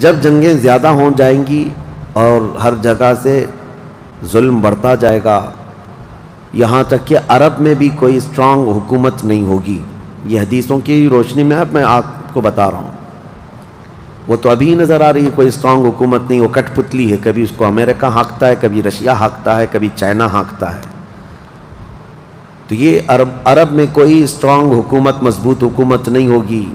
جب جنگیں زیادہ ہو جائیں گی اور ہر جگہ سے ظلم بڑھتا جائے گا، یہاں تک کہ عرب میں بھی کوئی اسٹرانگ حکومت نہیں ہوگی. یہ حدیثوں کی روشنی میں اب میں آپ کو بتا رہا ہوں. وہ تو ابھی نظر آ رہی ہے کوئی اسٹرانگ حکومت نہیں، وہ کٹ پتلی ہے. کبھی اس کو امریکہ ہانکتا ہے، کبھی رشیا ہانکتا ہے، کبھی چائنا ہانکتا ہے. تو یہ عرب میں کوئی اسٹرانگ حکومت، مضبوط حکومت نہیں ہوگی.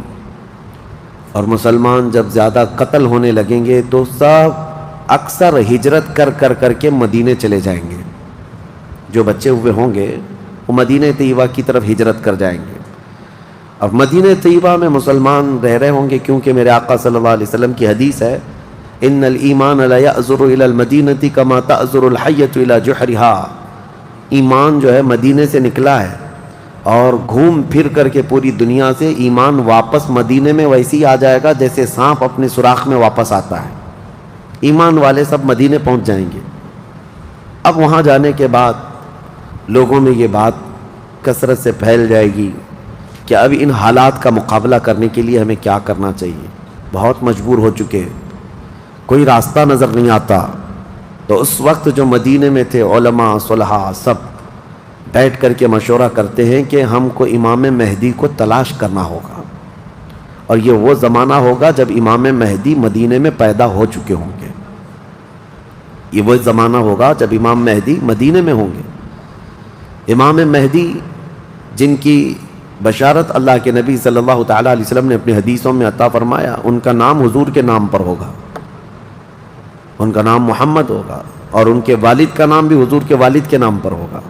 اور مسلمان جب زیادہ قتل ہونے لگیں گے تو سب اکثر ہجرت کر کے مدینے چلے جائیں گے. جو بچے ہوئے ہوں گے وہ مدینہ طیبہ کی طرف ہجرت کر جائیں گے. اور مدینہ طیبہ میں مسلمان رہ رہے ہوں گے، کیونکہ میرے آقا صلی اللہ علیہ وسلم کی حدیث ہے، ان الایمان لا یأزر الی المدینہ کما تأزر الحیۃ الی جحرہا. ایمان جو ہے مدینے سے نکلا ہے اور گھوم پھر کر کے پوری دنیا سے ایمان واپس مدینے میں ویسے ہی آ جائے گا جیسے سانپ اپنے سوراخ میں واپس آتا ہے. ایمان والے سب مدینے پہنچ جائیں گے. اب وہاں جانے کے بعد لوگوں میں یہ بات کثرت سے پھیل جائے گی کہ اب ان حالات کا مقابلہ کرنے کے لیے ہمیں کیا کرنا چاہیے. بہت مجبور ہو چکے، کوئی راستہ نظر نہیں آتا. تو اس وقت جو مدینے میں تھے علماء صلحاء سب بیٹھ کر کے مشورہ کرتے ہیں کہ ہم کو امام مہدی کو تلاش کرنا ہوگا. اور یہ وہ زمانہ ہوگا جب امام مہدی مدینے میں پیدا ہو چکے ہوں گے. یہ وہ زمانہ ہوگا جب امام مہدی مدینے میں ہوں گے. امام مہدی جن کی بشارت اللہ کے نبی صلی اللہ تعالیٰ علیہ وسلم نے اپنی حدیثوں میں عطا فرمایا، ان کا نام حضور کے نام پر ہوگا. ان کا نام محمد ہوگا اور ان کے والد کا نام بھی حضور کے والد کے نام پر ہوگا.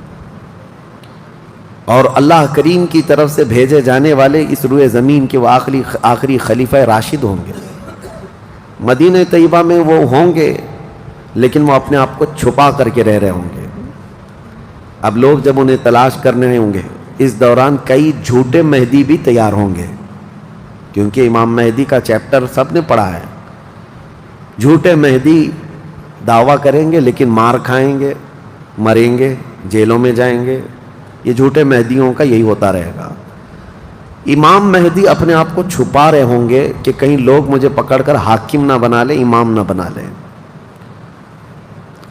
اور اللہ کریم کی طرف سے بھیجے جانے والے اس روئے زمین کے وہ آخری خلیفہ راشد ہوں گے. مدینہ طیبہ میں وہ ہوں گے لیکن وہ اپنے آپ کو چھپا کر کے رہ رہے ہوں گے. اب لوگ جب انہیں تلاش کرنے ہوں گے، اس دوران کئی جھوٹے مہدی بھی تیار ہوں گے، کیونکہ امام مہدی کا چیپٹر سب نے پڑھا ہے. جھوٹے مہدی دعویٰ کریں گے لیکن مار کھائیں گے، مریں گے، جیلوں میں جائیں گے. یہ جھوٹے مہدیوں کا یہی ہوتا رہے گا. امام مہدی اپنے آپ کو چھپا رہے ہوں گے کہ کہیں لوگ مجھے پکڑ کر حاکم نہ بنا لیں، امام نہ بنا لیں.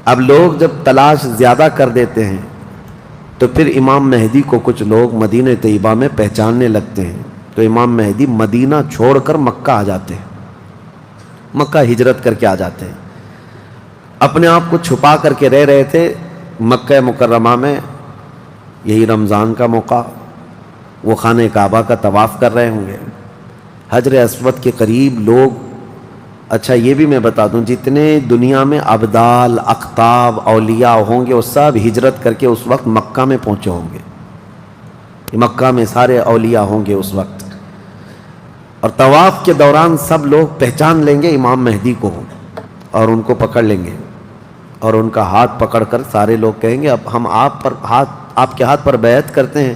اب لوگ جب تلاش زیادہ کر دیتے ہیں تو پھر امام مہدی کو کچھ لوگ مدینہ طیبہ میں پہچاننے لگتے ہیں. تو امام مہدی مدینہ چھوڑ کر مکہ آ جاتے ہیں، مکہ ہجرت کر کے آ جاتے ہیں. اپنے آپ کو چھپا کر کے رہ رہے تھے مکہ مکرمہ میں. یہی رمضان کا موقع، وہ خانہ کعبہ کا طواف کر رہے ہوں گے، حجر اسود کے قریب لوگ. اچھا یہ بھی میں بتا دوں، جتنے دنیا میں ابدال، اقطاب، اولیاء ہوں گے وہ سب ہجرت کر کے اس وقت مکہ میں پہنچے ہوں گے. مکہ میں سارے اولیاء ہوں گے اس وقت. اور طواف کے دوران سب لوگ پہچان لیں گے امام مہدی کو اور ان کو پکڑ لیں گے اور ان کا ہاتھ پکڑ کر سارے لوگ کہیں گے اب ہم آپ کے ہاتھ پر بیعت کرتے ہیں،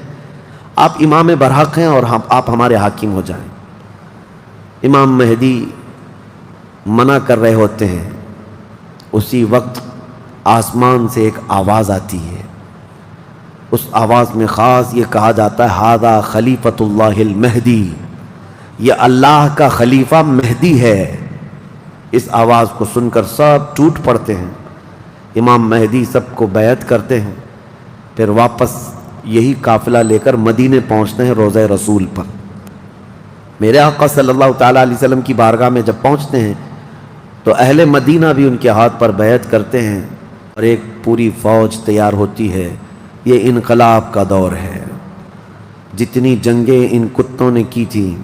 آپ امام برحق ہیں اور آپ ہمارے حاکم ہو جائیں. امام مہدی منع کر رہے ہوتے ہیں. اسی وقت آسمان سے ایک آواز آتی ہے. اس آواز میں خاص یہ کہا جاتا ہے ھذا خلیفۃ اللہ المہدی، یہ اللہ کا خلیفہ مہدی ہے. اس آواز کو سن کر سب ٹوٹ پڑتے ہیں. امام مہدی سب کو بیعت کرتے ہیں، پھر واپس یہی قافلہ لے کر مدینے پہنچتے ہیں روضہ رسول پر. میرے آقا صلی اللہ تعالیٰ علیہ وسلم کی بارگاہ میں جب پہنچتے ہیں تو اہل مدینہ بھی ان کے ہاتھ پر بیعت کرتے ہیں اور ایک پوری فوج تیار ہوتی ہے. یہ انقلاب کا دور ہے. جتنی جنگیں ان کتوں نے کی تھیں،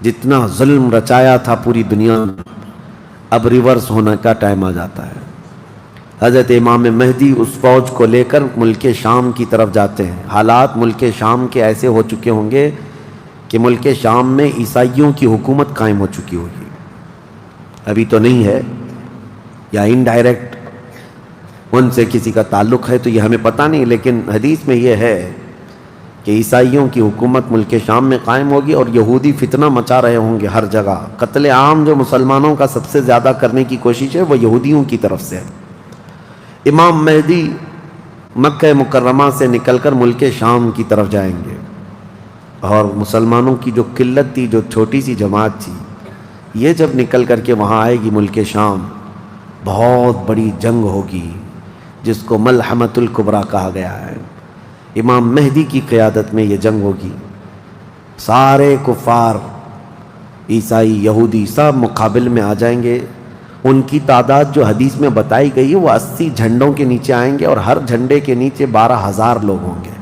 جتنا ظلم رچایا تھا پوری دنیا میں، اب ریورس ہونے کا ٹائم آ جاتا ہے. حضرت امام مہدی اس فوج کو لے کر ملک شام کی طرف جاتے ہیں. حالات ملک شام کے ایسے ہو چکے ہوں گے کہ ملک شام میں عیسائیوں کی حکومت قائم ہو چکی ہوگی. ابھی تو نہیں ہے، یا انڈائریکٹ ان سے کسی کا تعلق ہے تو یہ ہمیں پتہ نہیں، لیکن حدیث میں یہ ہے کہ عیسائیوں کی حکومت ملک شام میں قائم ہوگی اور یہودی فتنہ مچا رہے ہوں گے ہر جگہ. قتل عام جو مسلمانوں کا سب سے زیادہ کرنے کی کوشش ہے وہ یہودیوں کی طرف سے ہے. امام مہدی مکہ مکرمہ سے نکل کر ملک شام کی طرف جائیں گے اور مسلمانوں کی جو قلت تھی، جو چھوٹی سی جماعت تھی، یہ جب نکل کر کے وہاں آئے گی ملک شام، بہت بڑی جنگ ہوگی جس کو ملحمۃ الکبریٰ کہا گیا ہے۔ امام مہدی کی قیادت میں یہ جنگ ہوگی، سارے کفار عیسائی یہودی سب مقابل میں آ جائیں گے۔ ان کی تعداد جو حدیث میں بتائی گئی ہے وہ 80 جھنڈوں کے نیچے آئیں گے، اور ہر جھنڈے کے نیچے 12,000 لوگ ہوں گے۔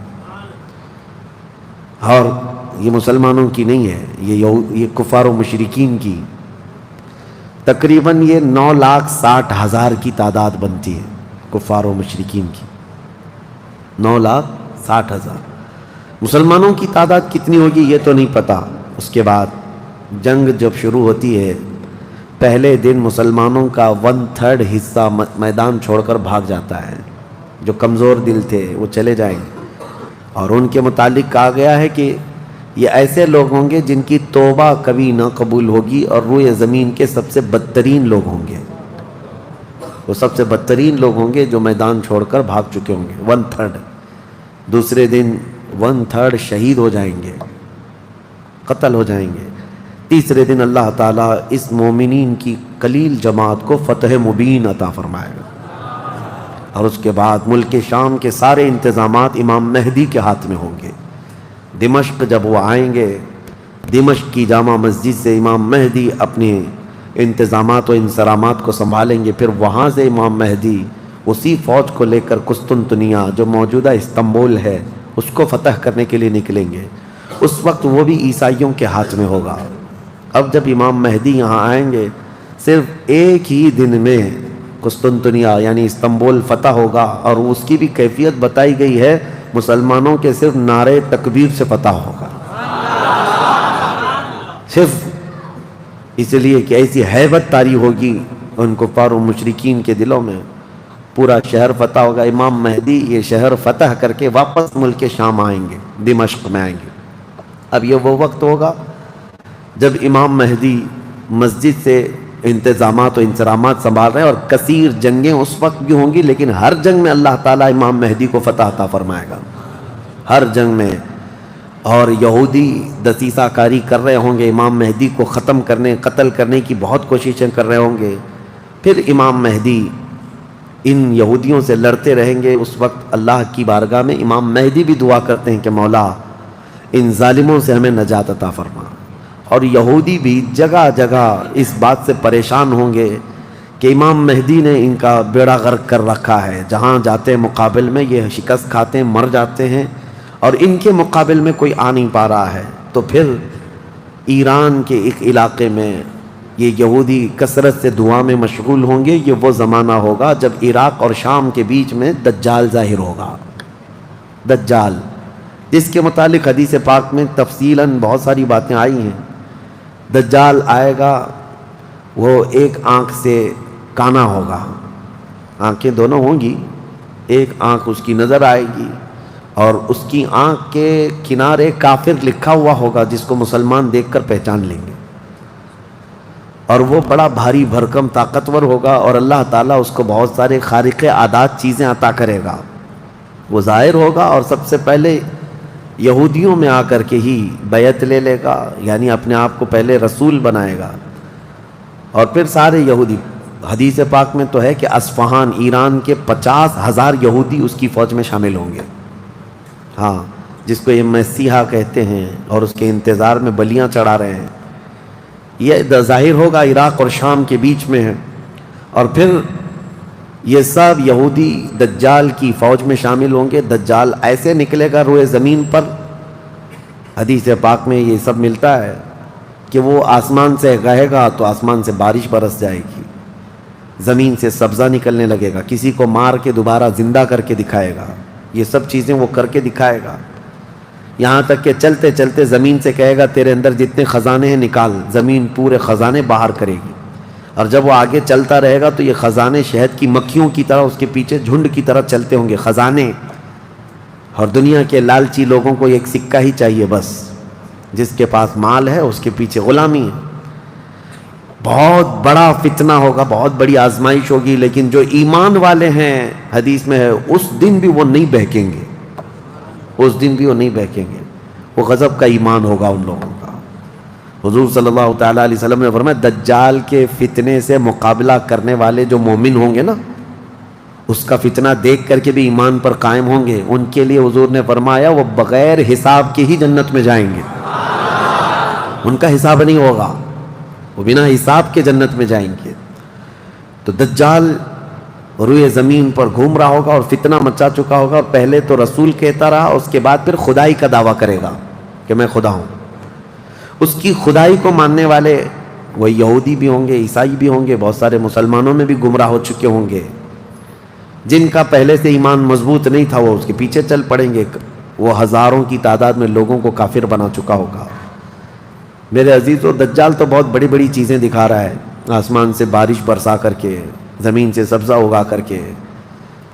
اور یہ مسلمانوں کی نہیں ہے، یہ کفار و مشرکین کی، تقریباً یہ 9,60,000 کی تعداد بنتی ہے کفار و مشرکین کی، 9,60,000۔ مسلمانوں کی تعداد کتنی ہوگی یہ تو نہیں پتا۔ اس کے بعد جنگ جب شروع ہوتی ہے، پہلے دن مسلمانوں کا 1/3 حصہ میدان چھوڑ کر بھاگ جاتا ہے، جو کمزور دل تھے وہ چلے جائیں گے، اور ان کے متعلق کہا گیا ہے کہ یہ ایسے لوگ ہوں گے جن کی توبہ کبھی نہ قبول ہوگی، اور روئے زمین کے سب سے بدترین لوگ ہوں گے، وہ سب سے بدترین لوگ ہوں گے جو میدان چھوڑ کر بھاگ چکے ہوں گے 1/3۔ دوسرے دن 1/3 شہید ہو جائیں گے، قتل ہو جائیں گے۔ تیسرے دن اللہ تعالیٰ اس مومنین کی قلیل جماعت کو فتح مبین عطا فرمائے گا، اور اس کے بعد ملک شام کے سارے انتظامات امام مہدی کے ہاتھ میں ہوں گے۔ دمشق جب وہ آئیں گے، دمشق کی جامع مسجد سے امام مہدی اپنے انتظامات و انصرامات کو سنبھالیں گے، پھر وہاں سے امام مہدی اسی فوج کو لے کر قسطنطنیہ جو موجودہ استنبول ہے اس کو فتح کرنے کے لیے نکلیں گے۔ اس وقت وہ بھی عیسائیوں کے ہاتھ میں ہوگا۔ اب جب امام مہدی یہاں آئیں گے، صرف ایک ہی دن میں قسطنطنیہ یعنی استنبول فتح ہوگا، اور اس کی بھی کیفیت بتائی گئی ہے، مسلمانوں کے صرف نعرے تکبیر سے فتح ہوگا، صرف اس لیے کہ ایسی ہیبت طاری ہوگی ان کفار و مشرکین کے دلوں میں، پورا شہر فتح ہوگا۔ امام مہدی یہ شہر فتح کر کے واپس ملک شام آئیں گے، دمشق میں آئیں گے۔ اب یہ وہ وقت ہوگا جب امام مہدی مسجد سے انتظامات و انصرامات سنبھال رہے ہیں، اور کثیر جنگیں اس وقت بھی ہوں گی، لیکن ہر جنگ میں اللہ تعالیٰ امام مہدی کو فتح عطا فرمائے گا، ہر جنگ میں۔ اور یہودی دسیسہ کاری کر رہے ہوں گے، امام مہدی کو ختم کرنے قتل کرنے کی بہت کوششیں کر رہے ہوں گے، پھر امام مہدی ان یہودیوں سے لڑتے رہیں گے۔ اس وقت اللہ کی بارگاہ میں امام مہدی بھی دعا کرتے ہیں کہ مولا ان ظالموں سے ہمیں نجات عطا فرما۔ اور یہودی بھی جگہ جگہ اس بات سے پریشان ہوں گے کہ امام مہدی نے ان کا بیڑا غرق کر رکھا ہے، جہاں جاتے مقابل میں یہ شکست کھاتے ہیں، مر جاتے ہیں، اور ان کے مقابل میں کوئی آ نہیں پا رہا ہے۔ تو پھر ایران کے ایک علاقے میں یہ یہودی کثرت سے دعا میں مشغول ہوں گے۔ یہ وہ زمانہ ہوگا جب عراق اور شام کے بیچ میں دجال ظاہر ہوگا، دجال، جس کے متعلق حدیث پاک میں تفصیلاً بہت ساری باتیں آئی ہیں۔ دجال آئے گا، وہ ایک آنکھ سے کانا ہوگا، آنکھیں دونوں ہوں گی، ایک آنکھ اس کی نظر آئے گی، اور اس کی آنکھ کے کنارے کافر لکھا ہوا ہوگا جس کو مسلمان دیکھ کر پہچان لیں گے، اور وہ بڑا بھاری بھرکم طاقتور ہوگا، اور اللہ تعالیٰ اس کو بہت سارے خارق عادات چیزیں عطا کرے گا۔ وہ ظاہر ہوگا اور سب سے پہلے یہودیوں میں آ کر کے ہی بیعت لے لے گا، یعنی اپنے آپ کو پہلے رسول بنائے گا، اور پھر سارے یہودی، حدیث پاک میں تو ہے کہ اصفہان ایران کے 50,000 یہودی اس کی فوج میں شامل ہوں گے، ہاں، جس کو یہ مسیحا کہتے ہیں، اور اس کے انتظار میں بلیاں چڑھا رہے ہیں۔ یہ ظاہر ہوگا عراق اور شام کے بیچ میں ہے، اور پھر یہ سب یہودی دجال کی فوج میں شامل ہوں گے۔ دجال ایسے نکلے گا روئے زمین پر، حدیث پاک میں یہ سب ملتا ہے کہ وہ آسمان سے کہے گا تو آسمان سے بارش برس جائے گی، زمین سے سبزہ نکلنے لگے گا، کسی کو مار کے دوبارہ زندہ کر کے دکھائے گا، یہ سب چیزیں وہ کر کے دکھائے گا، یہاں تک کہ چلتے چلتے زمین سے کہے گا تیرے اندر جتنے خزانے ہیں نکال، زمین پورے خزانے باہر کرے گی، اور جب وہ آگے چلتا رہے گا تو یہ خزانے شہد کی مکھیوں کی طرح اس کے پیچھے جھنڈ کی طرح چلتے ہوں گے خزانے۔ اور دنیا کے لالچی لوگوں کو ایک سکہ ہی چاہیے بس، جس کے پاس مال ہے اس کے پیچھے غلامی ہے۔ بہت بڑا فتنہ ہوگا، بہت بڑی آزمائش ہوگی، لیکن جو ایمان والے ہیں حدیث میں ہے اس دن بھی وہ نہیں بہکیں گے، اس دن بھی وہ نہیں بہکیں گے، وہ غضب کا ایمان ہوگا ان لوگوں کا۔ حضور صلی اللہ تعالیٰ علیہ وسلم نے فرمایا دجال کے فتنے سے مقابلہ کرنے والے جو مومن ہوں گے نا، اس کا فتنہ دیکھ کر کے بھی ایمان پر قائم ہوں گے، ان کے لیے حضور نے فرمایا وہ بغیر حساب کے ہی جنت میں جائیں گے، ان کا حساب نہیں ہوگا، وہ بنا حساب کے جنت میں جائیں گے۔ تو دجال روئے زمین پر گھوم رہا ہوگا اور فتنہ مچا چکا ہوگا، اور پہلے تو رسول کہتا رہا، اس کے بعد پھر خدائی کا دعویٰ کرے گا کہ میں خدا ہوں۔ اس کی خدائی کو ماننے والے وہ یہودی بھی ہوں گے، عیسائی بھی ہوں گے، بہت سارے مسلمانوں میں بھی گمراہ ہو چکے ہوں گے، جن کا پہلے سے ایمان مضبوط نہیں تھا وہ اس کے پیچھے چل پڑیں گے، وہ ہزاروں کی تعداد میں لوگوں کو کافر بنا چکا ہوگا۔ میرے عزیزو، دجال تو بہت بڑی بڑی چیزیں دکھا رہا ہے، آسمان سے بارش برسا کر کے، زمین سے سبزہ اگا کر کے،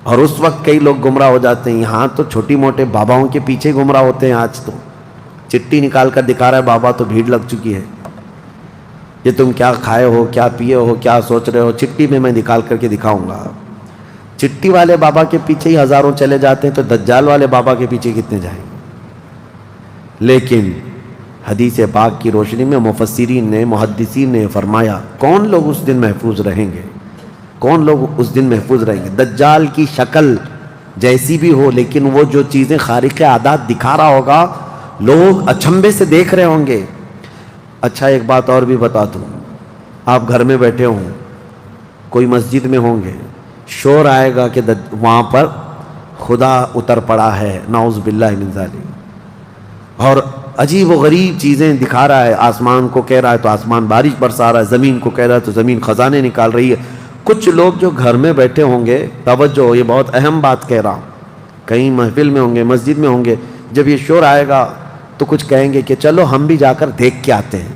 اور اس وقت کئی لوگ گمراہ ہو جاتے ہیں۔ یہاں تو چھوٹی موٹے باباؤں کے پیچھے گمراہ ہوتے ہیں، آج تو چٹی نکال کر دکھا رہا ہے بابا، تو بھیڑ لگ چکی ہے، یہ تم کیا کھائے ہو، کیا پیے ہو، کیا سوچ رہے ہو، چٹی میں نکال کر کے دکھاؤں گا۔ چٹی والے بابا کے پیچھے ہی ہزاروں چلے جاتے ہیں، تو دجال والے بابا کے پیچھے کتنے جائیں گے؟ لیکن حدیث پاک کی روشنی میں مفسرین نے، محدثین نے فرمایا کون لوگ اس دن محفوظ رہیں گے، کون لوگ اس دن محفوظ رہیں گے؟ دجال کی شکل جیسی بھی ہو، لیکن وہ جو چیزیں خارق عادات دکھا رہا ہوگا، لوگ اچنبے سے دیکھ رہے ہوں گے۔ اچھا ایک بات اور بھی بتا دوں، آپ گھر میں بیٹھے ہوں، کوئی مسجد میں ہوں گے، شور آئے گا کہ وہاں پر خدا اتر پڑا ہے، نعوذ باللہ من ذالک، اور عجیب و غریب چیزیں دکھا رہا ہے، آسمان کو کہہ رہا ہے تو آسمان بارش برسا رہا ہے، زمین کو کہہ رہا ہے تو زمین خزانے نکال رہی ہے۔ کچھ لوگ جو گھر میں بیٹھے ہوں گے، توجہ، یہ بہت اہم بات کہہ رہا ہوں، کہیں محفل میں ہوں گے، مسجد میں ہوں گے، جب یہ شور آئے گا تو کچھ کہیں گے کہ چلو ہم بھی جا کر دیکھ کے آتے ہیں،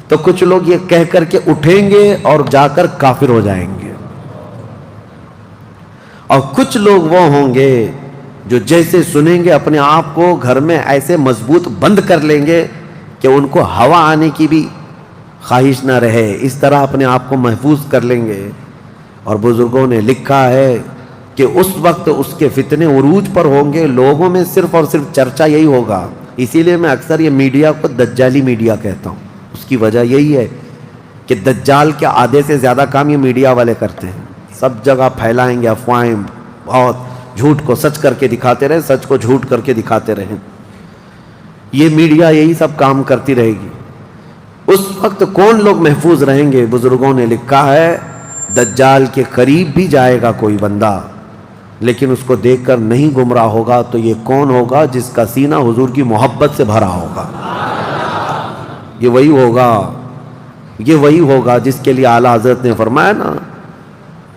تو کچھ لوگ یہ کہہ کر کے اٹھیں گے اور جا کر کافر ہو جائیں گے، اور کچھ لوگ وہ ہوں گے جو جیسے سنیں گے اپنے آپ کو گھر میں ایسے مضبوط بند کر لیں گے کہ ان کو ہوا آنے کی بھی خواہش نہ رہے، اس طرح اپنے آپ کو محفوظ کر لیں گے۔ اور بزرگوں نے لکھا ہے کہ اس وقت اس کے فتنے عروج پر ہوں گے، لوگوں میں صرف اور صرف چرچا یہی ہوگا۔ اسی لیے میں اکثر یہ میڈیا کو دجالی میڈیا کہتا ہوں، اس کی وجہ یہی ہے کہ دجال کے آدھے سے زیادہ کام یہ میڈیا والے کرتے ہیں، سب جگہ پھیلائیں گے افواہیں، بہت جھوٹ کو سچ کر کے دکھاتے رہیں، سچ کو جھوٹ کر کے دکھاتے رہیں، یہ میڈیا یہی سب کام کرتی رہے گی۔ اس وقت کون لوگ محفوظ رہیں گے؟ بزرگوں نے لکھا ہے دجال کے قریب بھی جائے گا کوئی بندہ، لیکن اس کو دیکھ کر نہیں گمراہ ہوگا، تو یہ کون ہوگا؟ جس کا سینہ حضور کی محبت سے بھرا ہوگا، یہ وہی ہوگا جس کے لیے اعلیٰ حضرت نے فرمایا نا،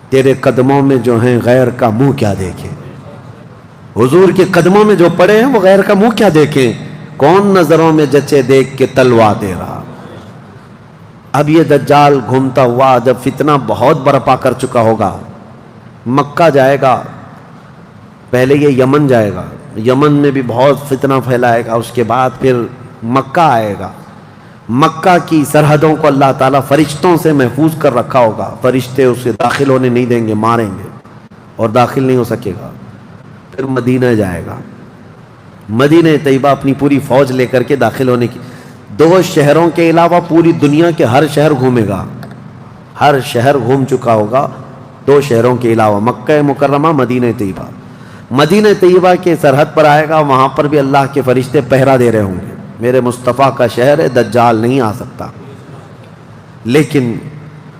تیرے قدموں میں جو ہیں غیر کا منہ کیا دیکھیں، حضور کے قدموں میں جو پڑے ہیں وہ غیر کا منہ کیا دیکھیں، کون نظروں میں جچے دیکھ کے تلوا دے رہا۔ اب یہ دجال گھومتا ہوا جب فتنہ بہت برپا کر چکا ہوگا، مکہ جائے گا، پہلے یہ یمن جائے گا، یمن میں بھی بہت فتنہ پھیلائے گا، اس کے بعد پھر مکہ آئے گا۔ مکہ کی سرحدوں کو اللہ تعالیٰ فرشتوں سے محفوظ کر رکھا ہوگا، فرشتے اسے داخل ہونے نہیں دیں گے، ماریں گے اور داخل نہیں ہو سکے گا۔ پھر مدینہ جائے گا، مدینہ طیبہ اپنی پوری فوج لے کر کے داخل ہونے کی، 2 شہروں کے علاوہ پوری دنیا کے ہر شہر گھومے گا، ہر شہر گھوم چکا ہوگا 2 شہروں کے علاوہ، مکہ مکرمہ، مدینہ طیبہ۔ مدینہ طیبہ کے سرحد پر آئے گا، وہاں پر بھی اللہ کے فرشتے پہرا دے رہے ہوں گے، میرے مصطفیٰ کا شہر ہے، دجال نہیں آ سکتا۔ لیکن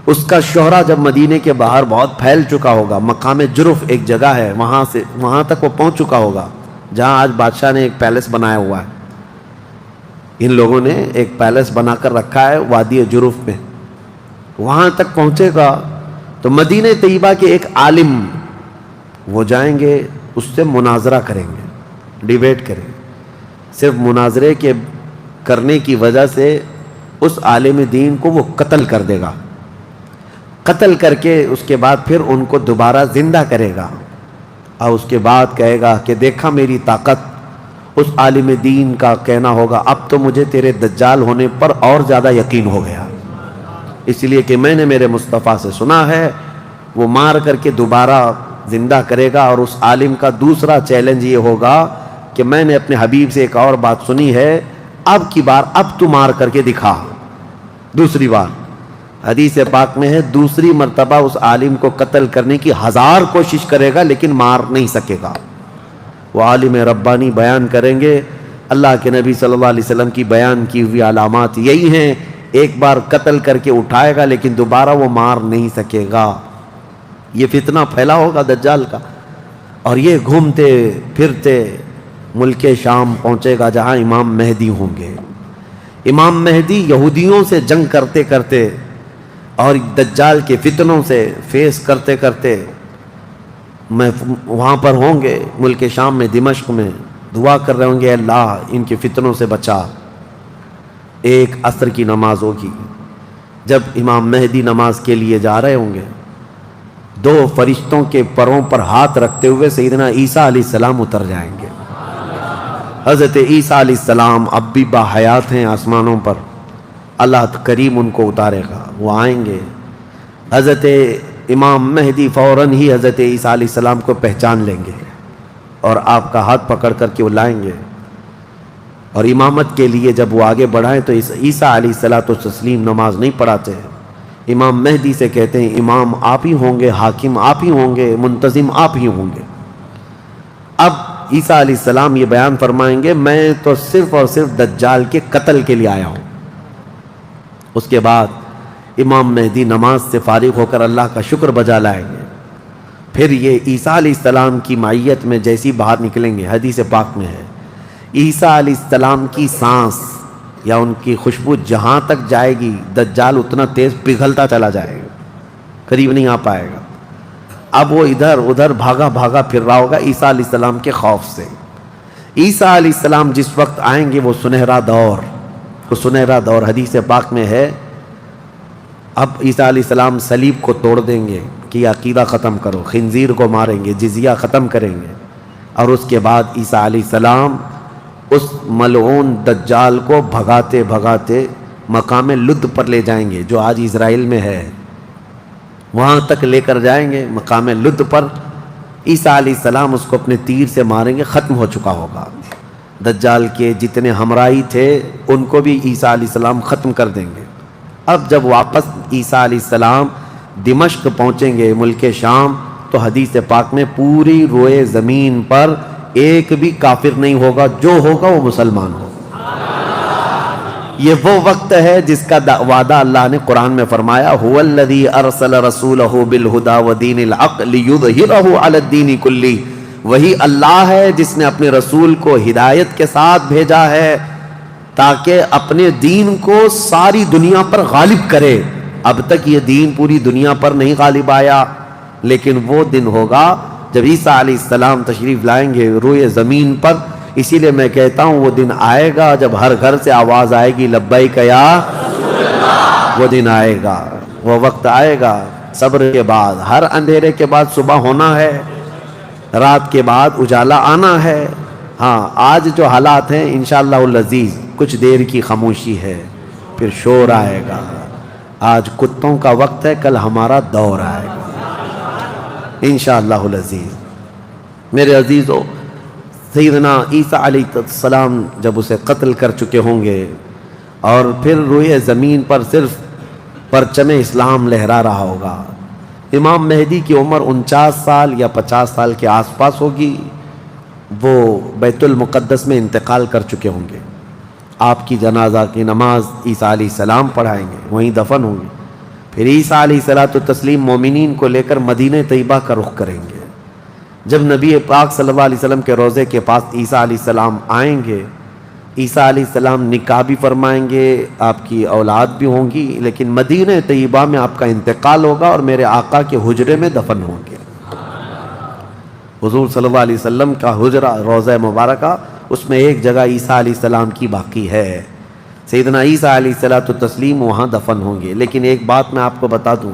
اس کا شہرہ جب مدینے کے باہر بہت پھیل چکا ہوگا، مقام جرف ایک جگہ ہے، وہاں تک وہ پہنچ چکا ہوگا، جہاں آج بادشاہ نے ایک پیلس بنایا ہوا ہے، ان لوگوں نے ایک پیلس بنا کر رکھا ہے وادی جرف میں، وہاں تک پہنچے گا تو مدینہ طیبہ کے ایک عالم وہ جائیں گے، اس سے مناظرہ کریں گے، ڈیبیٹ کریں گے، صرف مناظرے کے کرنے کی وجہ سے اس عالم دین کو وہ قتل کر دے گا، قتل کر کے اس کے بعد پھر ان کو دوبارہ زندہ کرے گا، اور اس کے بعد کہے گا کہ دیکھا میری طاقت۔ اس عالم دین کا کہنا ہوگا اب تو مجھے تیرے دجال ہونے پر اور زیادہ یقین ہو گیا، اس لیے کہ میں نے میرے مصطفیٰ سے سنا ہے، وہ مار کر کے دوبارہ زندہ کرے گا۔ اور اس عالم کا دوسرا چیلنج یہ ہوگا کہ میں نے اپنے حبیب سے ایک اور بات سنی ہے، اب کی بار اب تو مار کر کے دکھا. دوسری بار حدیث پاک میں ہے دوسری مرتبہ اس عالم کو قتل کرنے کی 1000 کوشش کرے گا لیکن مار نہیں سکے گا. وہ عالم ربانی بیان کریں گے اللہ کے نبی صلی اللہ علیہ وسلم کی بیان کی ہوئی علامات یہی ہیں. ایک بار قتل کر کے اٹھائے گا لیکن دوبارہ وہ مار نہیں سکے گا. یہ فتنہ پھیلا ہوگا دجال کا, اور یہ گھومتے پھرتے ملک شام پہنچے گا جہاں امام مہدی ہوں گے. امام مہدی یہودیوں سے جنگ کرتے کرتے اور دجال کے فتنوں سے فیس کرتے کرتے میں وہاں پر ہوں گے ملک شام میں, دمشق میں, دعا کر رہے ہوں گے اللہ ان کے فتنوں سے بچا. ایک عصر کی نماز ہوگی, جب امام مہدی نماز کے لیے جا رہے ہوں گے, 2 فرشتوں کے پروں پر ہاتھ رکھتے ہوئے سیدنا عیسیٰ علیہ السلام اتر جائیں گے. حضرت عیسیٰ علیہ السلام اب بھی باحیات ہیں آسمانوں پر, اللہ کریم ان کو اتارے گا, وہ آئیں گے. حضرت امام مہدی فوراً ہی حضرت عیسیٰ علیہ السلام کو پہچان لیں گے اور آپ کا ہاتھ پکڑ کر کے وہ لائیں گے. اور امامت کے لیے جب وہ آگے بڑھائیں تو عیسیٰ علیہ السلام نماز نہیں پڑھاتے ہیں. امام مہدی سے کہتے ہیں امام آپ ہی ہوں گے, حاکم آپ ہی ہوں گے, منتظم آپ ہی ہوں گے. اب عیسیٰ علیہ السلام یہ بیان فرمائیں گے میں تو صرف اور صرف دجال کے قتل کے لیے آیا ہوں. اس کے بعد امام مہدی نماز سے فارغ ہو کر اللہ کا شکر بجا لائیں گے. پھر یہ عیسیٰ علیہ السلام کی معیت میں جیسی باہر نکلیں گے, حدیث پاک میں ہے عیسیٰ علیہ السلام کی سانس یا ان کی خوشبو جہاں تک جائے گی دجال اتنا تیز پگھلتا چلا جائے گا, قریب نہیں آ پائے گا. اب وہ ادھر ادھر بھاگا بھاگا پھر رہا ہوگا عیسیٰ علیہ السلام کے خوف سے. عیسیٰ علیہ السلام جس وقت آئیں گے وہ سنہرا دور حدیث پاک میں ہے. اب عیسیٰ علیہ السلام صلیب کو توڑ دیں گے کہ عقیدہ ختم کرو, خنزیر کو ماریں گے, جزیہ ختم کریں گے. اور اس کے بعد عیسیٰ علیہ السلام اس ملعون دجال کو بھگاتے بھگاتے مقام لد پر لے جائیں گے جو آج اسرائیل میں ہے, وہاں تک لے کر جائیں گے مقام لد پر. عیسیٰ علیہ السلام اس کو اپنے تیر سے ماریں گے, ختم ہو چکا ہوگا. دجال کے جتنے ہمراہی تھے ان کو بھی عیسیٰ علیہ السلام ختم کر دیں گے. اب جب واپس عیسیٰ علیہ السلام دمشق پہنچیں گے ملک شام, تو حدیث پاک میں پوری روئے زمین پر ایک بھی کافر نہیں ہوگا, جو ہوگا وہ مسلمان ہوگا. یہ وہ وقت ہے جس کا وعدہ اللہ نے قرآن میں فرمایا هو الذی ارسل رسولہ بالہدی ودین الحق لیظہرہ علی الدین کلہ. وہی اللہ ہے جس نے اپنے رسول کو ہدایت کے ساتھ بھیجا ہے تاکہ اپنے دین کو ساری دنیا پر غالب کرے. اب تک یہ دین پوری دنیا پر نہیں غالب آیا, لیکن وہ دن ہوگا جب عیسیٰ علیہ السلام تشریف لائیں گے روئے زمین پر. اسی لیے میں کہتا ہوں وہ دن آئے گا جب ہر گھر سے آواز آئے گی لبیک یا رسول اللہ. وہ دن آئے گا, وہ وقت آئے گا. صبر کے بعد, ہر اندھیرے کے بعد صبح ہونا ہے, رات کے بعد اجالا آنا ہے. ہاں آج جو حالات ہیں انشاءاللہ العزیز کچھ دیر کی خاموشی ہے, پھر شور آئے گا. آج کتوں کا وقت ہے, کل ہمارا دور آئے گا انشاءاللہ العزیز. میرے عزیزو, سیدنا عیسیٰ علیہ السلام جب اسے قتل کر چکے ہوں گے اور پھر روئے زمین پر صرف پرچم اسلام لہرا رہا ہوگا. امام مہدی کی عمر 49 سال یا 50 سال کے آس پاس ہوگی. وہ بیت المقدس میں انتقال کر چکے ہوں گے. آپ کی جنازہ کی نماز عیسیٰ علیہ السلام پڑھائیں گے, وہیں دفن ہوں گے. پھر عیسیٰ علیہ السلام مومنین کو لے کر مدینہ طیبہ کا رخ کریں گے. جب نبی پاک صلی اللہ علیہ وسلم کے روضے کے پاس عیسیٰ علیہ السلام آئیں گے, عیسیٰ علیہ السلام نکاح بھی فرمائیں گے, آپ کی اولاد بھی ہوں گی, لیکن مدینہ طیبہ میں آپ کا انتقال ہوگا اور میرے آقا کے حجرے میں دفن ہوں گے. حضور صلی اللہ علیہ وسلم کا حجرہ روضہ مبارکہ, اس میں ایک جگہ عیسیٰ علیہ السلام کی باقی ہے. سیدنا عیسیٰ علیہ السلام وہاں دفن ہوں گے. لیکن ایک بات میں آپ کو بتا دوں,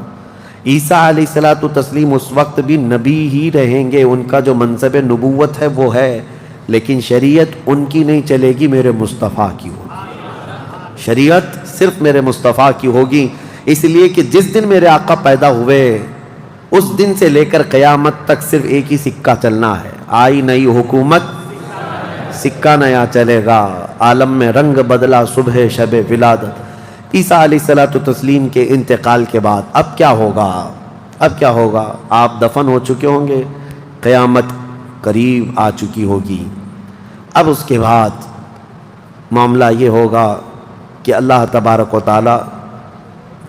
عیسیٰ علیہ السلام اس وقت بھی نبی ہی رہیں گے, ان کا جو منصب نبوت ہے وہ ہے, لیکن شریعت ان کی نہیں چلے گی, میرے مصطفیٰ کی ہوگی. شریعت صرف میرے مصطفیٰ کی ہوگی, اس لیے کہ جس دن میرے آقا پیدا ہوئے اس دن سے لے کر قیامت تک صرف ایک ہی سکہ چلنا ہے, آئی نئی حکومت سکہ نیا چلے گا، عالم میں رنگ بدلا صبح شب ولادت۔ عیسیٰ علیہ الصلوۃ والتسلیم کے انتقال کے بعد اب کیا ہوگا؟ اب کیا ہوگا؟ آپ دفن ہو چکے ہوں گے، قیامت قریب آ چکی ہوگی۔ اب اس کے بعد معاملہ یہ ہوگا کہ اللہ تبارک و تعالی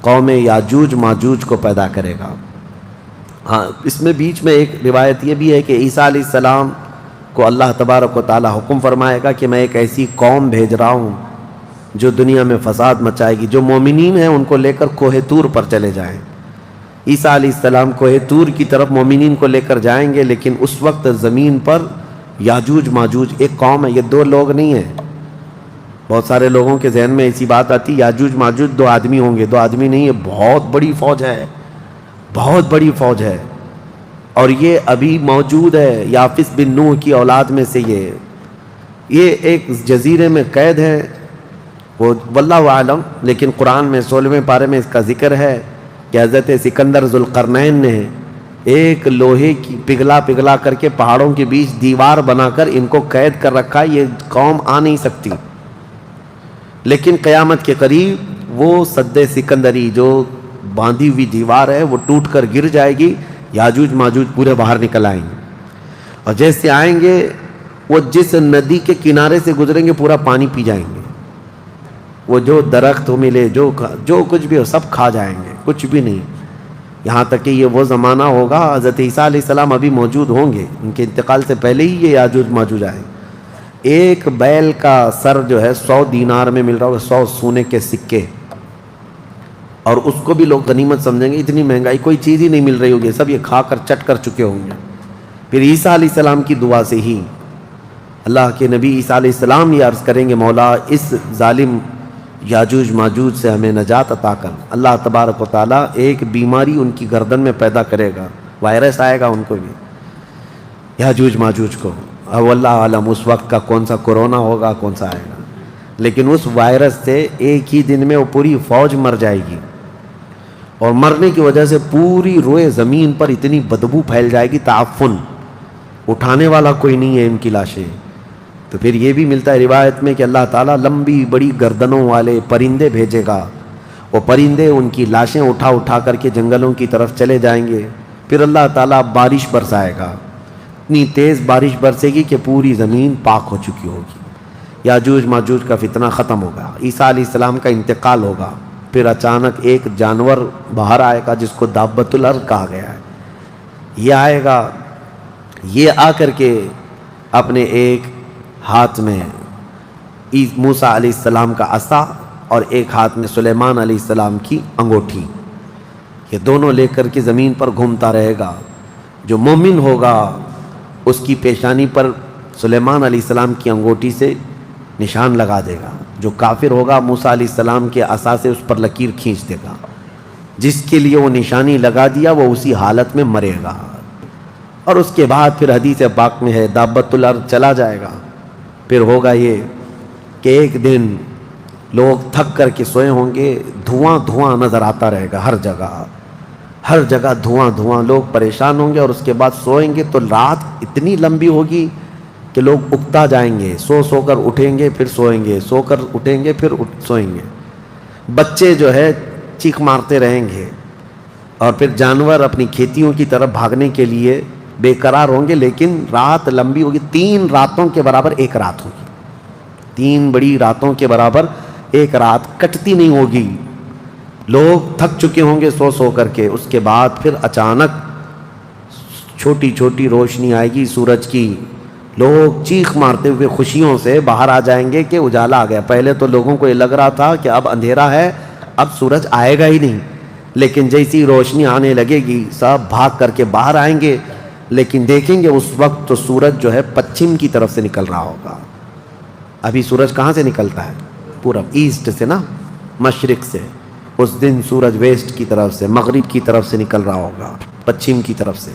قوم یاجوج ماجوج کو پیدا کرے گا۔ ہاں، اس میں بیچ میں ایک روایت یہ بھی ہے کہ عیسیٰ علیہ السلام کو اللہ تبارک و تعالی حکم فرمائے گا کہ میں ایک ایسی قوم بھیج رہا ہوں جو دنیا میں فساد مچائے گی، جو مومنین ہیں ان کو لے کر کوہ طور پر چلے جائیں۔ عیسیٰ علیہ السلام کوہ طور کی طرف مومنین کو لے کر جائیں گے، لیکن اس وقت زمین پر یاجوج ماجوج ایک قوم ہے، یہ دو لوگ نہیں ہیں۔ بہت سارے لوگوں کے ذہن میں ایسی بات آتی، یاجوج ماجوج دو آدمی ہوں گے، دو آدمی نہیں، یہ بہت بڑی فوج ہے، بہت بڑی فوج ہے، اور یہ ابھی موجود ہے۔ یافس بن نوح کی اولاد میں سے یہ ایک جزیرے میں قید ہے، وہ واللہ عالم، لیکن قرآن میں 16ویں پارے میں اس کا ذکر ہے کہ حضرت سکندر ذوالقرنین نے ایک لوہے کی پگھلا کر کے پہاڑوں کے بیچ دیوار بنا کر ان کو قید کر رکھا، یہ قوم آ نہیں سکتی۔ لیکن قیامت کے قریب وہ سد سکندری جو باندھی ہوئی دیوار ہے وہ ٹوٹ کر گر جائے گی، یاجوج ماجوج پورے باہر نکل آئیں گے، اور جیسے آئیں گے وہ جس ندی کے کنارے سے گزریں گے پورا پانی پی جائیں گے، وہ جو درخت ہو ملے جو کچھ بھی ہو سب کھا جائیں گے، کچھ بھی نہیں۔ یہاں تک کہ یہ وہ زمانہ ہوگا، حضرت عیسیٰ علیہ السلام ابھی موجود ہوں گے، ان کے انتقال سے پہلے ہی یہ یاجوج ماجوج آئیں۔ ایک بیل کا سر جو ہے 100 دینار میں مل رہا ہوگا، 100 سونے کے سکے، اور اس کو بھی لوگ غنیمت سمجھیں گے، اتنی مہنگائی کوئی چیز ہی نہیں مل رہی ہوگی، سب یہ کھا کر چٹ کر چکے ہوں گے۔ پھر عیسیٰ علیہ السلام کی دعا سے ہی اللہ کے نبی عیسیٰ علیہ السلام یہ عرض کریں گے، مولا اس ظالم یاجوج ماجوج سے ہمیں نجات عطا کر۔ اللہ تبارک و تعالیٰ ایک بیماری ان کی گردن میں پیدا کرے گا، وائرس آئے گا ان کو بھی، یاجوج ماجوج کو، اب اللہ عالم اس وقت کا کون سا کورونا ہوگا، کون سا آئے گا، لیکن اس وائرس سے ایک ہی دن میں وہ پوری فوج مر جائے گی، اور مرنے کی وجہ سے پوری روئے زمین پر اتنی بدبو پھیل جائے گی، تعفن، اٹھانے والا کوئی نہیں ہے ان کی لاشیں۔ تو پھر یہ بھی ملتا ہے روایت میں کہ اللہ تعالیٰ لمبی بڑی گردنوں والے پرندے بھیجے گا، وہ پرندے ان کی لاشیں اٹھا اٹھا کر کے جنگلوں کی طرف چلے جائیں گے، پھر اللہ تعالیٰ بارش برسائے گا، اتنی تیز بارش برسے گی کہ پوری زمین پاک ہو چکی ہوگی، یاجوج ماجوج کا فتنہ ختم ہوگا، عیسیٰ علیہ السلام کا انتقال ہوگا، پھر اچانک ایک جانور باہر آئے گا جس کو دابۃ الارض کہا گیا ہے، یہ آئے گا، یہ آ کر کے اپنے ایک ہاتھ میں موسیٰ علیہ السلام کا عصا اور ایک ہاتھ میں سلیمان علیہ السلام کی انگوٹھی، یہ دونوں لے کر کے زمین پر گھومتا رہے گا۔ جو مومن ہوگا اس کی پیشانی پر سلیمان علیہ السلام کی انگوٹھی سے نشان لگا دے گا، جو کافر ہوگا موسیٰ علیہ السلام کے عصا سے اس پر لکیر کھینچ دے گا، جس کے لیے وہ نشانی لگا دیا وہ اسی حالت میں مرے گا۔ اور اس کے بعد پھر حدیث پاک میں ہے دابۃ الارض چلا جائے گا، پھر ہوگا یہ کہ ایک دن لوگ تھک کر کے سوئے ہوں گے، دھواں دھواں نظر آتا رہے گا، ہر جگہ دھواں دھواں، لوگ پریشان ہوں گے، اور اس کے بعد سوئیں گے تو رات اتنی لمبی ہوگی کہ لوگ اکتا جائیں گے، سو کر اٹھیں گے پھر سوئیں گے، سو کر اٹھیں گے پھر سوئیں گے، بچے جو ہے چیخ مارتے رہیں گے، اور پھر جانور اپنی کھیتیوں کی طرف بھاگنے کے لیے بے قرار ہوں گے، لیکن رات لمبی ہوگی، 3 راتوں کے برابر ایک رات ہوگی، 3 بڑی راتوں کے برابر ایک رات کٹتی نہیں ہوگی، لوگ تھک چکے ہوں گے سو کر کے۔ اس کے بعد پھر اچانک چھوٹی چھوٹی روشنی آئے گی سورج کی، لوگ چیخ مارتے ہوئے خوشیوں سے باہر آ جائیں گے کہ اجالا آ گیا۔ پہلے تو لوگوں کو یہ لگ رہا تھا کہ اب اندھیرا ہے، اب سورج آئے گا ہی نہیں، لیکن جیسی روشنی آنے لگے گی سب بھاگ کر کے باہر آئیں گے، لیکن دیکھیں گے اس وقت تو سورج جو ہے پچھم کی طرف سے نکل رہا ہوگا۔ ابھی سورج کہاں سے نکلتا ہے؟ پورب، ایسٹ سے نا، مشرق سے۔ اس دن سورج ویسٹ کی طرف سے، مغرب کی طرف سے نکل رہا ہوگا، پچھم کی طرف سے۔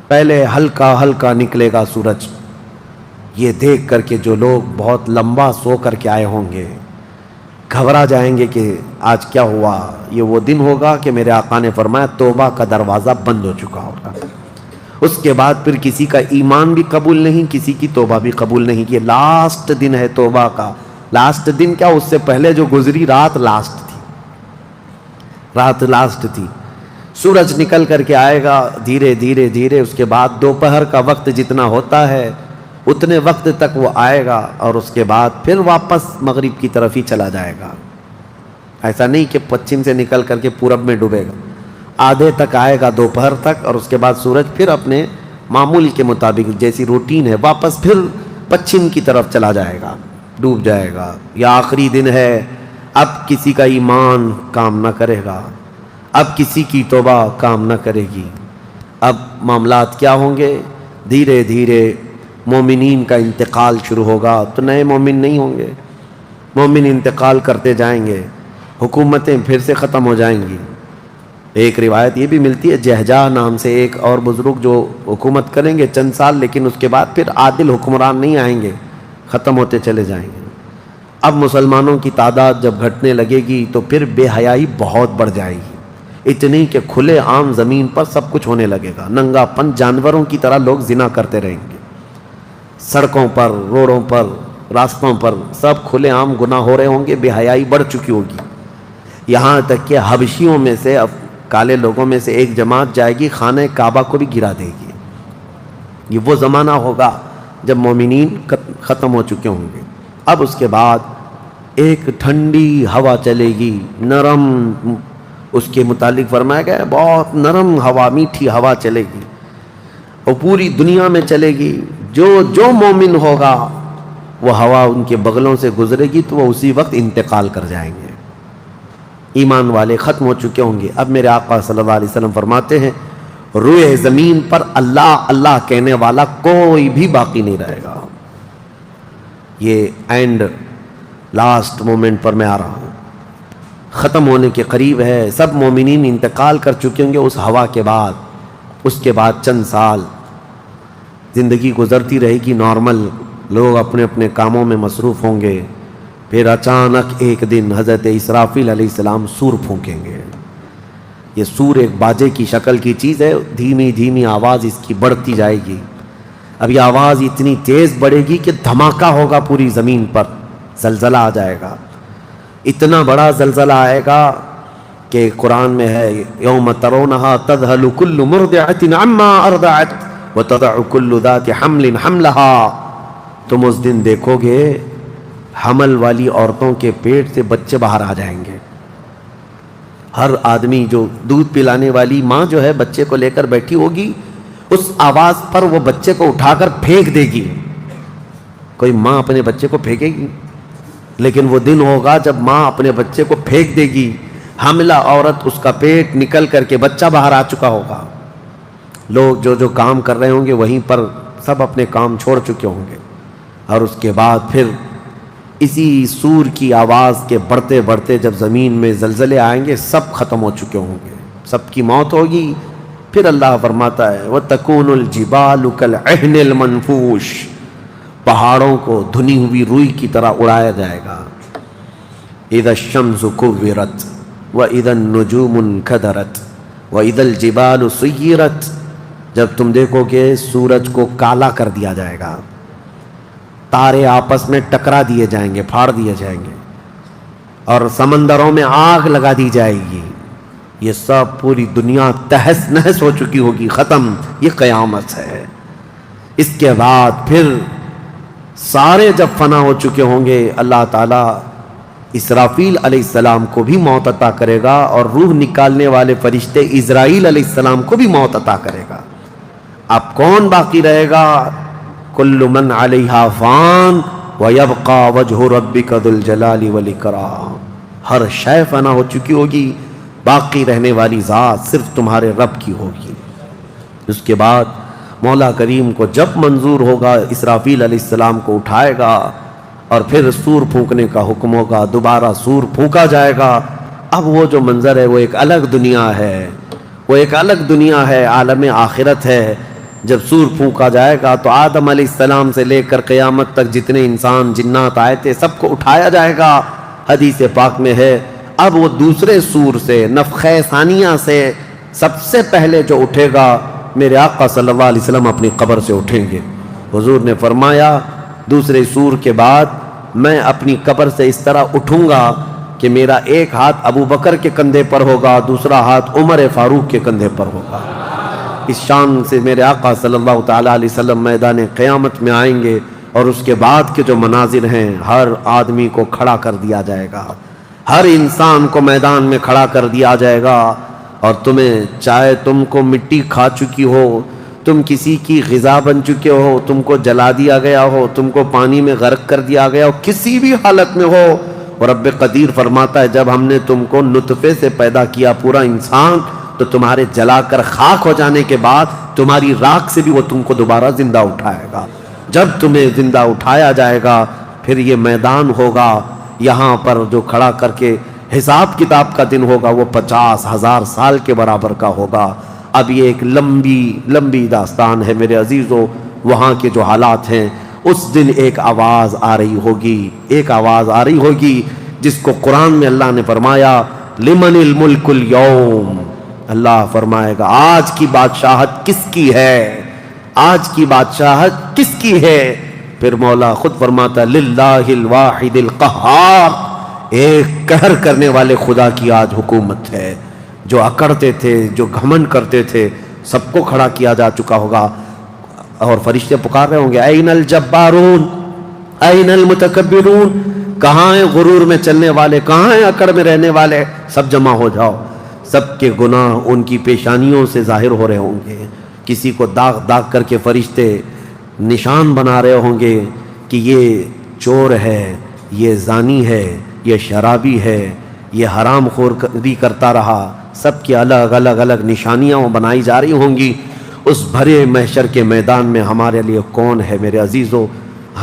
پہلے ہلکا ہلکا نکلے گا سورج، یہ دیکھ کر کے جو لوگ بہت لمبا سو کر کے آئے ہوں گے گھبرا جائیں گے کہ آج کیا ہوا۔ یہ وہ دن ہوگا کہ میرے آقا نے فرمایا توبہ کا دروازہ بند ہو چکا ہوگا، اس کے بعد پھر کسی کا ایمان بھی قبول نہیں، کسی کی توبہ بھی قبول نہیں. یہ لاسٹ دن ہے توبہ کا. لاسٹ دن کیا، اس سے پہلے جو گزری رات لاسٹ تھی، رات لاسٹ تھی. سورج نکل کر کے آئے گا دھیرے دھیرے دھیرے. اس کے بعد دوپہر کا وقت جتنا ہوتا ہے اتنے وقت تک وہ آئے گا، اور اس کے بعد پھر واپس مغرب کی طرف ہی چلا جائے گا. ایسا نہیں کہ پچھم سے نکل کر کے پورب میں ڈوبے گا. آدھے تک آئے گا دوپہر تک، اور اس کے بعد سورج پھر اپنے معمول کے مطابق جیسی روٹین ہے واپس پھر پچھم کی طرف چلا جائے گا، ڈوب جائے گا. یا آخری دن ہے، اب کسی کا ایمان کام نہ کرے گا، اب کسی کی توبہ کام نہ کرے گی. اب معاملات کیا ہوں گے؟ دھیرے دھیرے مومنین کا انتقال شروع ہوگا تو نئے مومن نہیں ہوں گے. مومن انتقال کرتے جائیں گے، حکومتیں پھر سے ختم ہو جائیں گی. ایک روایت یہ بھی ملتی ہے، جہجہ نام سے ایک اور بزرگ جو حکومت کریں گے چند سال، لیکن اس کے بعد پھر عادل حکمران نہیں آئیں گے، ختم ہوتے چلے جائیں گے. اب مسلمانوں کی تعداد جب گھٹنے لگے گی تو پھر بے حیائی بہت بڑھ جائے گی، اتنی کہ کھلے عام زمین پر سب کچھ ہونے لگے گا. ننگا پن، جانوروں کی طرح لوگ زنا کرتے رہیں گے. سڑکوں پر، روڈوں پر، راستوں پر سب کھلے عام گناہ ہو رہے ہوں گے. بے حیائی بڑھ چکی ہوگی. یہاں تک کہ حبشیوں میں سے، اب کالے لوگوں میں سے ایک جماعت جائے گی خانہ کعبہ کو بھی گرا دے گی. یہ وہ زمانہ ہوگا جب مومنین ختم ہو چکے ہوں گے. اب اس کے بعد ایک ٹھنڈی ہوا چلے گی، نرم. اس کے متعلق فرمایا گیا ہے بہت نرم ہوا، میٹھی ہوا چلے گی، اور پوری دنیا میں چلے گی. جو مومن ہوگا وہ ہوا ان کے بغلوں سے گزرے گی تو وہ اسی وقت انتقال کر جائیں گے. ایمان والے ختم ہو چکے ہوں گے. اب میرے آقا صلی اللہ علیہ وسلم فرماتے ہیں روئے زمین پر اللہ اللہ کہنے والا کوئی بھی باقی نہیں رہے گا. یہ اینڈ لاسٹ مومنٹ پر میں آ رہا ہوں، ختم ہونے کے قریب ہے. سب مومنین انتقال کر چکے ہوں گے اس ہوا کے بعد. اس کے بعد چند سال زندگی گزرتی رہے گی نارمل، لوگ اپنے اپنے کاموں میں مصروف ہوں گے. پھر اچانک ایک دن حضرت اسرافیل علیہ السلام سور پھونکیں گے. یہ سور ایک باجے کی شکل کی چیز ہے، دھیمی دھیمی آواز اس کی بڑھتی جائے گی. اب یہ آواز اتنی تیز بڑھے گی کہ دھماکہ ہوگا پوری زمین پر، زلزلہ آ جائے گا. اتنا بڑا زلزلہ آئے گا کہ قرآن میں ہے یوم ترونہا تذہل کل مرضعۃ عما ارضعت وتضع کل ذات حمل حملہا. تم اس دن دیکھو گے حمل والی عورتوں کے پیٹ سے بچے باہر آ جائیں گے. ہر آدمی جو دودھ پلانے والی ماں جو ہے بچے کو لے کر بیٹھی ہوگی، اس آواز پر وہ بچے کو اٹھا کر پھینک دے گی. کوئی ماں اپنے بچے کو پھینکے گی؟ لیکن وہ دن ہوگا جب ماں اپنے بچے کو پھینک دے گی. حاملہ عورت، اس کا پیٹ نکل کر کے بچہ باہر آ چکا ہوگا. لوگ جو کام کر رہے ہوں گے وہیں پر سب اپنے کام چھوڑ چکے ہوں گے. اور اس کے بعد پھر اسی سور کی آواز کے بڑھتے بڑھتے جب زمین میں زلزلے آئیں گے سب ختم ہو چکے ہوں گے، سب کی موت ہوگی. پھر اللہ فرماتا ہے وَتَكُونُ الْجِبَالُ كَالْعِهْنِ الْمَنْفُوشِ، پہاڑوں کو دھنی ہوئی روئی کی طرح اڑایا جائے گا. اِذَا الشَّمْسُ كُوِّرَتْ وَإِذَا النُّجُومُ انْكَدَرَتْ وَإِذَا الْجِبَالُ سُيِّرَتْ. جب تم دیکھو کہ سورج کو کالا کر دیا جائے گا، تارے آپس میں ٹکرا دیے جائیں گے، پھاڑ دیے جائیں گے، اور سمندروں میں آگ لگا دی جائے گی. یہ سب پوری دنیا تہس نہس ہو چکی ہوگی، ختم. یہ قیامت ہے. اس کے بعد پھر سارے جب فنا ہو چکے ہوں گے، اللہ تعالیٰ اسرافیل علیہ السلام کو بھی موت عطا کرے گا، اور روح نکالنے والے فرشتے اسرائیل علیہ السلام کو بھی موت عطا کرے گا. اب کون باقی رہے گا؟ کل من علیہا فان ویبقى وجہ ربک ذو الجلال والاکرام. ہر شے فنا ہو چکی ہوگی، باقی رہنے والی ذات صرف تمہارے رب کی ہوگی. اس کے بعد مولا کریم کو جب منظور ہوگا اسرافیل علیہ السلام کو اٹھائے گا، اور پھر سور پھونکنے کا حکم ہوگا. دوبارہ سور پھونکا جائے گا. اب وہ جو منظر ہے وہ ایک الگ دنیا ہے، وہ ایک الگ دنیا ہے، عالم آخرت ہے. جب سور پھونکا جائے گا تو آدم علیہ السلام سے لے کر قیامت تک جتنے انسان جنات آئے تھے سب کو اٹھایا جائے گا. حدیث پاک میں ہے اب وہ دوسرے سور سے، نفخہ ثانیہ سے سب سے پہلے جو اٹھے گا میرے آقا صلی اللہ علیہ وسلم اپنی قبر سے اٹھیں گے. حضور نے فرمایا دوسرے سور کے بعد میں اپنی قبر سے اس طرح اٹھوں گا کہ میرا ایک ہاتھ ابو بکر کے کندھے پر ہوگا، دوسرا ہاتھ عمر فاروق کے کندھے پر ہوگا. اس شان سے میرے آقا صلی اللہ تعالیٰ علیہ وسلم میدان قیامت میں آئیں گے، اور اس کے بعد کے جو مناظر ہیں، ہر آدمی کو کھڑا کر دیا جائے گا، ہر انسان کو میدان میں کھڑا کر دیا جائے گا. اور تمہیں چاہے تم کو مٹی کھا چکی ہو، تم کسی کی غذا بن چکے ہو، تم کو جلا دیا گیا ہو، تم کو پانی میں غرق کر دیا گیا ہو، کسی بھی حالت میں ہو، اور رب قدیر فرماتا ہے جب ہم نے تم کو نطفے سے پیدا کیا پورا انسان، تو تمہارے جلا کر خاک ہو جانے کے بعد تمہاری راکھ سے بھی وہ تم کو دوبارہ زندہ اٹھائے گا. جب تمہیں زندہ اٹھایا جائے گا پھر یہ میدان ہوگا، یہاں پر جو کھڑا کر کے حساب کتاب کا دن ہوگا وہ 50,000 سال کے برابر کا ہوگا. اب یہ ایک لمبی داستان ہے میرے عزیزو. وہاں کے جو حالات ہیں، اس دن ایک آواز آ رہی ہوگی جس کو قرآن میں اللہ نے فرمایا لمن الملک اليوم. اللہ فرمائے گا آج کی بادشاہت کس کی ہے، آج کی بادشاہت کس کی ہے. پھر مولا خود فرماتا ہے للہ الواحد القہار، ایک قہر کرنے والے خدا کی آج حکومت ہے. جو اکڑتے تھے، جو گھمنڈ کرتے تھے، سب کو کھڑا کیا جا چکا ہوگا، اور فرشتے پکار رہے ہوں گے این الجبارون این المتکبرون، کہاں ہیں غرور میں چلنے والے، کہاں ہیں اکڑ میں رہنے والے، سب جمع ہو جاؤ. سب کے گناہ ان کی پیشانیوں سے ظاہر ہو رہے ہوں گے. کسی کو داغ داغ کر کے فرشتے نشان بنا رہے ہوں گے کہ یہ چور ہے، یہ زانی ہے، یہ شرابی ہے، یہ حرام خوری کرتا رہا. سب کی الگ نشانیاں بنائی جا رہی ہوں گی. اس بھرے محشر کے میدان میں ہمارے لیے کون ہے میرے عزیزو؟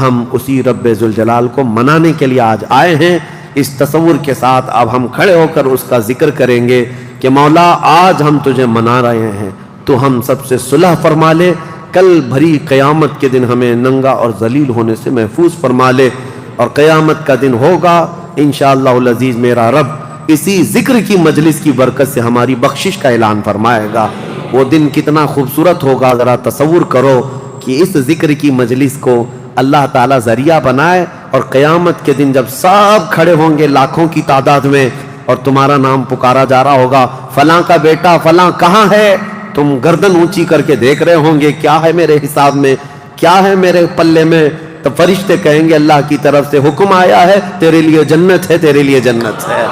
ہم اسی رب ذوالجلال کو منانے کے لیے آج آئے ہیں. اس تصور کے ساتھ اب ہم کھڑے ہو کر اس کا ذکر کریں گے کہ مولا آج ہم تجھے منا رہے ہیں، تو ہم سب سے صلح فرما لے. کل بھری قیامت کے دن ہمیں ننگا اور ذلیل ہونے سے محفوظ فرما لے. اور قیامت کا دن ہوگا انشاءاللہ العزیز میرا رب اسی ذکر کی مجلس کی برکت سے ہماری بخشش کا اعلان فرمائے گا. وہ دن کتنا خوبصورت ہوگا، ذرا تصور کرو کہ اس ذکر کی مجلس کو اللہ تعالیٰ ذریعہ بنائے، اور قیامت کے دن جب سب کھڑے ہوں گے لاکھوں کی تعداد میں، اور تمہارا نام پکارا جا رہا ہوگا فلاں کا بیٹا فلاں کہاں ہے، تم گردن اونچی کر کے دیکھ رہے ہوں گے کیا ہے میرے حساب میں، کیا ہے میرے پلے میں. تو فرشتے کہیں گے اللہ کی طرف سے حکم آیا ہے، تیرے لیے جنت ہے، تیرے لیے جنت ہے.